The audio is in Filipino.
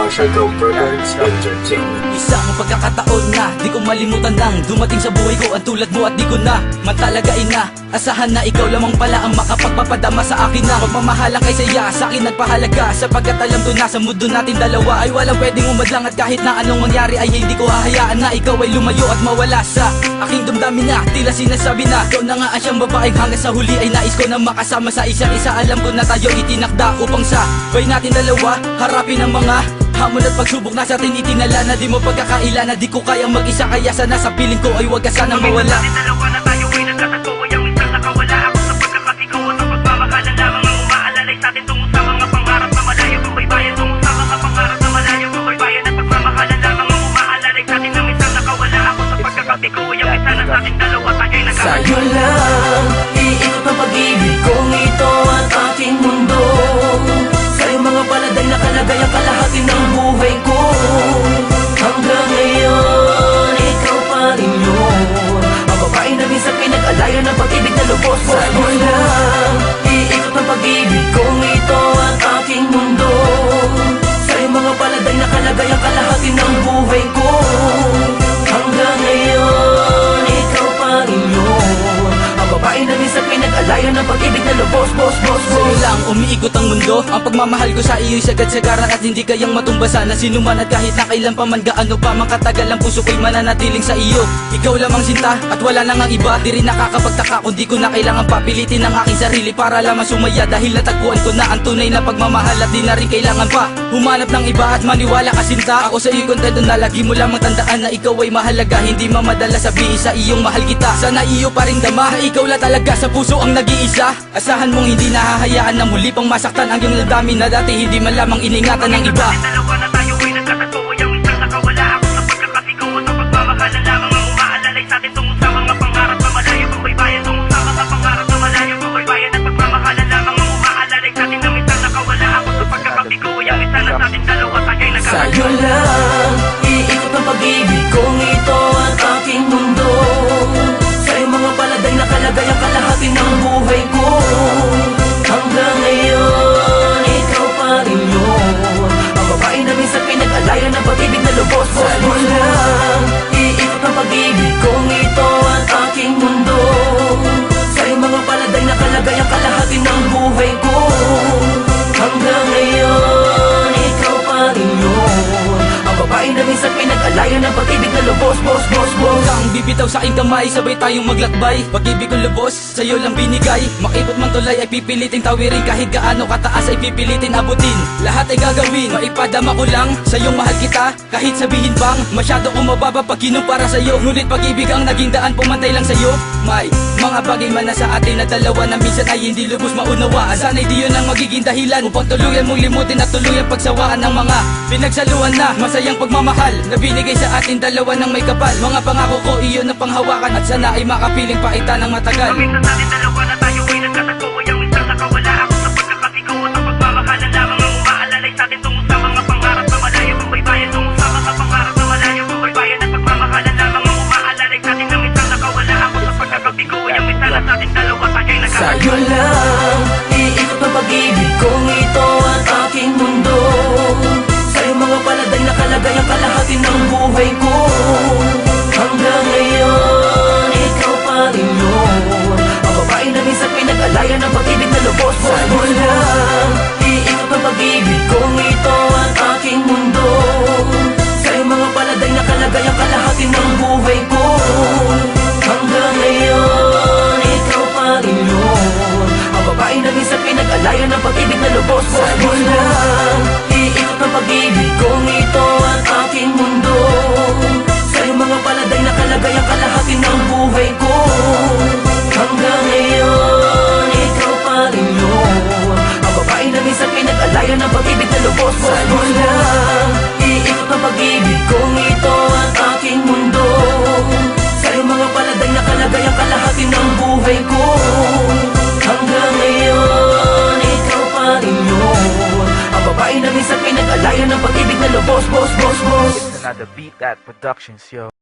Marshall Products Entertainment. Isang pagkakataon na di ko malimutan nang dumating sa buhay ko ang tulad mo at di ko na matalagain na asahan na ikaw lamang pala ang makapagpapadama sa akin na magmamahalang kay saya sa akin nagpahalaga sapagkat alam ko na sa mundo natin dalawa ay walang pwedeng umadlang at kahit na anong mangyari ay hindi ko hahayaan na ikaw ay lumayo at mawala sa aking damdamin na tila sinasabi na ikaw na nga ang siyang babaeng hanggang sa huli ay nais ko na makasama sa isa't isa. Alam ko na tayo itinakda upang sa buhay natin dalawa harapin ang mga hamon at pagsubok na sa atin itinala na di mo pagkakaila na di ko kayang mag-isa kaya sana sa piling ko ay wag ka sanang mawala. Dalawa na tayo ay nagkatagpo ay ang minsan nakawala ako sa pagkakatigaw at ang pagmamakalan lamang ang umaalalay sa atin tungo sa mga pangarap na malayo kung may bayan tungo sa mga pangarap na malayo kung may bayan at pagmamakalan lamang ang umaalalay sa atin na minsan nakawala ako sa pagkakatigaw ay ang minsan na sa atin dalawa tayo ay nagkatagpo. Sa'yo lang iikot ang pag-ibig kong ito at aking mundo. Sa'yo mga paladay nakalagay ang kalahati ng buhay ko. Hanggang ngayon, ikaw pa rin yun ang babae na minsan pinag-alayan ng pag-ibig na lubos. Sa'yo lang iikot ang pag-ibig kong ito at aking mundo. Sa'yo mga paladay nakalagay ang kalahati ng buhay ko. Hanggang ngayon, ikaw pa rin yun ang babae na minsan pinag-alayan ng pag-ibig na lubos. Sa'yo lang umiikot ang mundo. Ang pagmamahal ko sa iyo'y sagad-sagaran at hindi kayang matumbasan na sinuman at kahit na kailan pa man gaano pa makatagal ang puso ko'y mananatiling sa iyo. Ikaw lamang sinta at wala nang ang iba. Di rin nakakapagtaka kung di ko na kailangan papilitin ang aking sarili para lamang sumaya dahil natagpuan ko na ang tunay na pagmamahal at di na rin kailangan pa humanap ng iba at maniwala ka sinta. Ako sa iyo kontento na lagi mo lamang tandaan na ikaw ay mahalaga. Hindi mamadala sabihin sa iyong mahal kita. Sana iyo pa rin dama na ikaw lang talaga sa puso ang nag-iisa. Asahan mong hindi nahahayaan na muli pang masaktan ang iyong damdamin na dati hindi man lamang iningatan ng iba. Dalawa na tayo ay nagkatagpo ay ang minsan nakawala ako sa pagkakatigaw at ang pagmamakalan lamang ang umaalalay sa atin tungo sa mga pangarap na malayo kung may bayan tungo sa mga pangarap na malayo kung may bayan at pagmamahalan lamang ang umaalalay sa atin na minsan nakawala ako sa pagkakatigaw ay ang minsan na sa atin dalawa tayo ay nagkatagpo. Sa'yo lang iikot ang pag-ibig kong ito at aking mundo. Sa'yo mga paladay nakalagay ang kalahati ng buhay ko. Hanggang ngayon, ikaw pa rin yun ang babae na minsan pinag-alayan ng pag-ibig na lubos. Sa'yo lang iikot ang pag-ibig kong ito at aking mundo. Sa'yo mga paladay nakalagay ang kalahati ng buhay ko. Hanggang ngayon, ikaw pa rin yun ang babae na minsan pinag-alayan ng pag-ibig na lubos. Kang bibitaw sa aking kamay, sabay tayong maglakbay. Pag-ibig kong lubos, sa'yo lang binigay. Makipot man tulay ay pipiliting tawirin. Kahit gaano kataas ay pipilitin abutin. Lahat ay gagawin, maipadama ko lang sa'yong mahal kita. Kahit sabihin bang masyado kong mababa pag kinumpara sa'yo. Ngunit pag-ibig ang naging daan, pumantay lang sa'yo. May mga bagay man na sa atin na dalawa na minsan ay hindi lubos maunawaan. Sana'y di yun ang magiging dahilan upang tuluyan mong limutin at tuluyan pagsawaan ng mga pinagsaluhan na masayang pagmamahal na binigay sa atin dalawa ng may kapal. Mga pangako ko iyon ang panghawakan at sana ay makapiling paita ng matagal. Ang minsan sa atin dalawa na tayo ay nagkatagpo ay ang minsan nakawala ako sa pagkakatigaw at ang pagmamahalan lamang ang umaalalay sa atin tungo sa mga pangarap na malayo kung may bayan tungo sa mga pangarap na malayo kung may bayan at pagmamahalan lamang ang umaalalay sa atin na minsan nakawala ako sa pagkakatigaw ay ang minsan na sa atin dalawa tayo ay nagkatagpo. Sa'yo lang iikot ang pag-ibig kong ito at aking mundo. Sa'yo mga paladay nakalagay ang kalahati ng buhay ko. Hanggang ngayon, ikaw pa rin yun ang babae na minsan pinag-alayan ng pag-ibig na lubos. Sa'yo lang iikot ang pag-ibig kong ito at aking mundo. Sa'yo mga paladay nakalagay ang kalahati ng buhay ko. Hanggang ngayon, ikaw pa rin yun ang babae na minsan pinag-alayan ng pag-ibig na lubos. Sa'yo lang iikot ang pag-ibig kong ito at aking mundo. Sa'yo mga paladay nakalagay ang kalahati ng buhay ko. Hanggang ngayon, ikaw pa rin yun ang babae na minsan pinag-alayan ng pag-ibig na lubos. Sa'yo lang iikot ang pag-ibig kong ito at aking mundo. Sa'yo mga paladay nakalagay ang kalahati ng buhay ko. Hanggang ngayon, ikaw pa rin yun ang babae na minsan pinag-alayan ng pag-ibig na lubos. Another Beat That Productions, yo.